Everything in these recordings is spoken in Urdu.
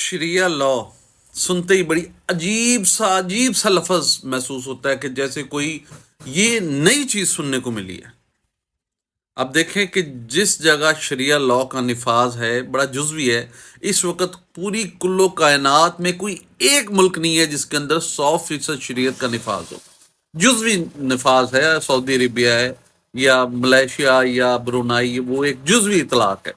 شریعہ لا سنتے ہی بڑی عجیب سا لفظ محسوس ہوتا ہے کہ جیسے کوئی یہ نئی چیز سننے کو ملی ہے۔ اب دیکھیں کہ جس جگہ شریعہ لا کا نفاذ ہے بڑا جزوی ہے۔ اس وقت پوری کلو کائنات میں کوئی ایک ملک نہیں ہے جس کے اندر 100% شریعت کا نفاذ ہو۔ جزوی نفاذ ہے، سعودی عربیہ ہے یا ملیشیا یا برونائی، وہ ایک جزوی اطلاق ہے۔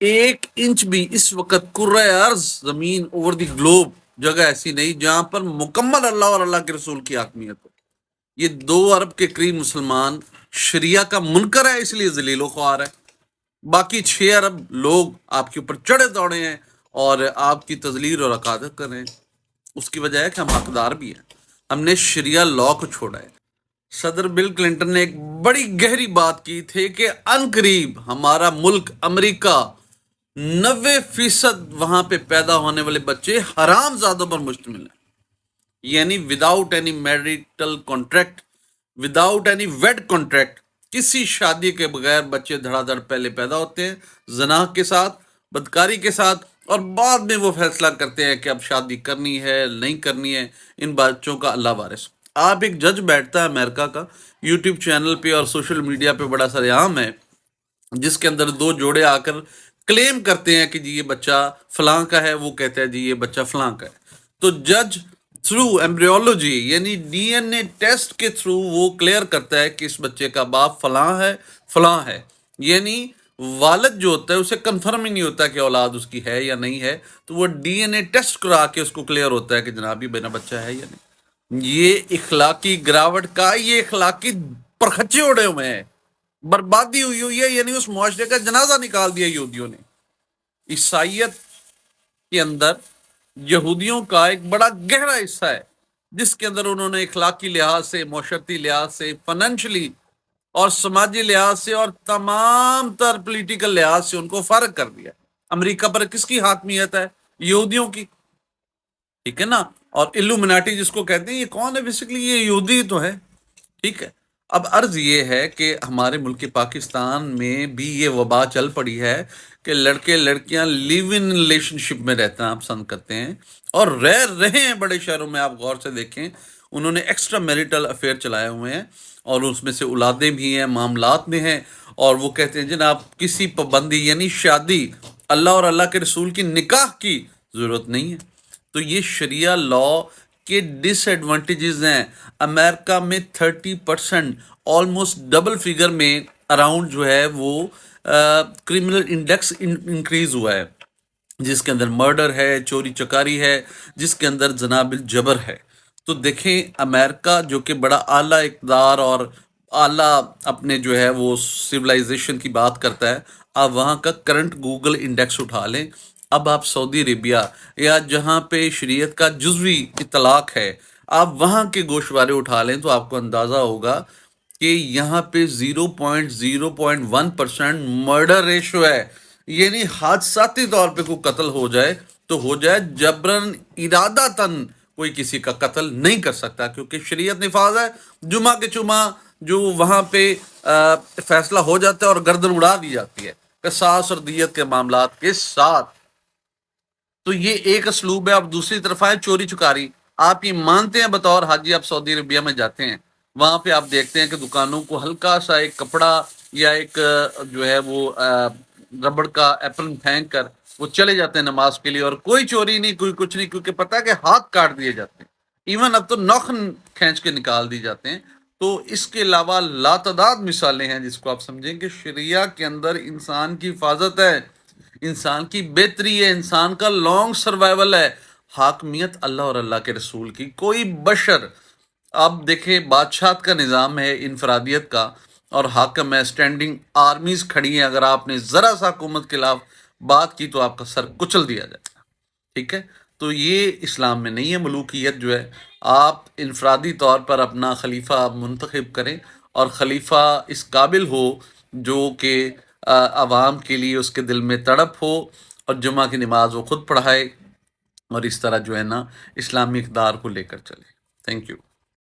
1 انچ بھی اس وقت کرۂ ارض زمین اوور دی گلوب جگہ ایسی نہیں جہاں پر مکمل اللہ اور اللہ کے رسول کی حاکمیت ہو۔ یہ 2 ارب کے قریب مسلمان شریعہ کا منکر ہے، اس لیے ذلیل و خوار ہے۔ باقی 6 ارب لوگ آپ کے اوپر چڑھے دوڑے ہیں اور آپ کی تذلیل اور عقادت کر رہے ہیں۔ اس کی وجہ ہے کہ ہم حقدار بھی ہیں، ہم نے شریعہ لا کو چھوڑا ہے۔ صدر بل کلنٹن نے ایک بڑی گہری بات کی تھی کہ عنقریب ہمارا ملک امریکہ 90% وہاں پہ پیدا ہونے والے بچے حرام زادوں پر مشتمل ہیں، یعنی without any marital contract, without any wed contract, کسی شادی کے بغیر بچے دھڑا دھڑ پہلے پیدا ہوتے ہیں زنا کے ساتھ، بدکاری کے ساتھ، اور بعد میں وہ فیصلہ کرتے ہیں کہ اب شادی کرنی ہے نہیں کرنی ہے۔ ان بچوں کا اللہ وارث۔ آپ ایک جج بیٹھتا ہے امریکہ کا، یوٹیوب چینل پہ اور سوشل میڈیا پہ بڑا سر عام ہے، جس کے اندر 2 جوڑے آ کر کلیم کرتے ہیں کہ جی یہ بچہ فلاں کا ہے، وہ کہتا ہے جی یہ بچہ فلاں کا ہے۔ تو جج تھرو ایمبریولوجی یعنی ڈی این اے ٹیسٹ کے تھرو وہ کلیئر کرتا ہے کہ اس بچے کا باپ فلاں ہے فلاں ہے، یعنی والد جو ہوتا ہے اسے کنفرم ہی نہیں ہوتا کہ اولاد اس کی ہے یا نہیں ہے، تو وہ ڈی این اے ٹیسٹ کرا کے اس کو کلیئر ہوتا ہے کہ جناب یہ میرا بچہ ہے یا نہیں۔ یہ اخلاقی گراوٹ کا، یہ اخلاقی پرخچے اڑے ہوئے ہیں، بربادی ہوئی ہے، یعنی اس معاشرے کا جنازہ نکال دیا یہودیوں نے۔ عیسائیت کے اندر یہودیوں کا ایک بڑا گہرا حصہ ہے جس کے اندر انہوں نے اخلاقی لحاظ سے، معاشرتی لحاظ سے، فننشلی اور سماجی لحاظ سے اور تمام تر پولیٹیکل لحاظ سے ان کو فارغ کر دیا۔ امریکہ پر کس کی حاکمیت ہے؟ یہودیوں کی، ٹھیک ہے نا۔ اور الومناٹی جس کو کہتے ہیں، یہ کون ہے؟ بیسیکلی یہ یہودی تو ہے، ٹھیک ہے۔ اب عرض یہ ہے کہ ہمارے ملک پاکستان میں بھی یہ وبا چل پڑی ہے کہ لڑکے لڑکیاں لیو ان ریلیشن شپ میں رہنا پسند کرتے ہیں اور رہے ہیں۔ بڑے شہروں میں آپ غور سے دیکھیں، انہوں نے ایکسٹرا میریٹل افیئر چلائے ہوئے ہیں اور اس میں سے اولادیں بھی ہیں، معاملات میں ہیں، اور وہ کہتے ہیں جناب کسی پابندی یعنی شادی اللہ اور اللہ کے رسول کی نکاح کی ضرورت نہیں ہے۔ تو یہ شریعہ لا کے ڈس ایڈوانٹیجز ہیں۔ امریکہ میں 30% آلموسٹ ڈبل فگر میں اراؤنڈ جو ہے وہ کرمنل انڈیکس انکریز ہوا ہے، جس کے اندر مرڈر ہے، چوری چکاری ہے، جس کے اندر زنا بالجبر ہے۔ تو دیکھیں امریکہ جو کہ بڑا اعلیٰ اقتدار اور اعلیٰ اپنے جو ہے وہ سویلائزیشن کی بات کرتا ہے، آپ وہاں کا کرنٹ گوگل انڈیکس اٹھا لیں۔ اب آپ سعودی عربیہ یا جہاں پہ شریعت کا جزوی اطلاق ہے، آپ وہاں کے گوشوارے اٹھا لیں تو آپ کو اندازہ ہوگا کہ یہاں پہ 0.1% مرڈر ریشو ہے، یعنی حادثاتی طور پہ کوئی قتل ہو جائے تو ہو جائے، جبرن ارادتاً کوئی کسی کا قتل نہیں کر سکتا، کیونکہ شریعت نفاذ ہے۔ جمعہ کے جمعہ جو وہاں پہ فیصلہ ہو جاتا ہے اور گردن اڑا دی جاتی ہے قصاص اور دیت کے معاملات کے ساتھ۔ تو یہ ایک اسلوب ہے۔ اب دوسری طرف آئے چوری چکاری۔ آپ یہ مانتے ہیں بطور حاجی آپ سعودی عربیہ میں جاتے ہیں، وہاں پہ آپ دیکھتے ہیں کہ دکانوں کو ہلکا سا ایک کپڑا یا ایک جو ہے وہ ربڑ کا ایپرن پھینک کر وہ چلے جاتے ہیں نماز کے لیے، اور کوئی چوری نہیں، کوئی کچھ نہیں، کیونکہ پتہ ہے کہ ہاتھ کاٹ دیے جاتے ہیں، ایون اب تو ناخن کھینچ کے نکال دی جاتے ہیں۔ تو اس کے علاوہ لاتعداد مثالیں ہیں جس کو آپ سمجھیں کہ شریعہ کے اندر انسان کی حفاظت ہے، انسان کی بہتری ہے، انسان کا لانگ سروائیول ہے، حاکمیت اللہ اور اللہ کے رسول کی۔ کوئی بشر، آپ دیکھیں بادشاہت کا نظام ہے انفرادیت کا، اور حاکم ہے، اسٹینڈنگ آرمیز کھڑی ہیں، اگر آپ نے ذرا سا حکومت کے خلاف بات کی تو آپ کا سر کچل دیا جائے گا، ٹھیک ہے۔ تو یہ اسلام میں نہیں ہے۔ ملوکیت جو ہے، آپ انفرادی طور پر اپنا خلیفہ منتخب کریں، اور خلیفہ اس قابل ہو جو کہ عوام کے لیے اس کے دل میں تڑپ ہو، اور جمعہ کی نماز وہ خود پڑھائے، اور اس طرح جو ہے نا اسلامی اقدار کو لے کر چلے۔ Thank you.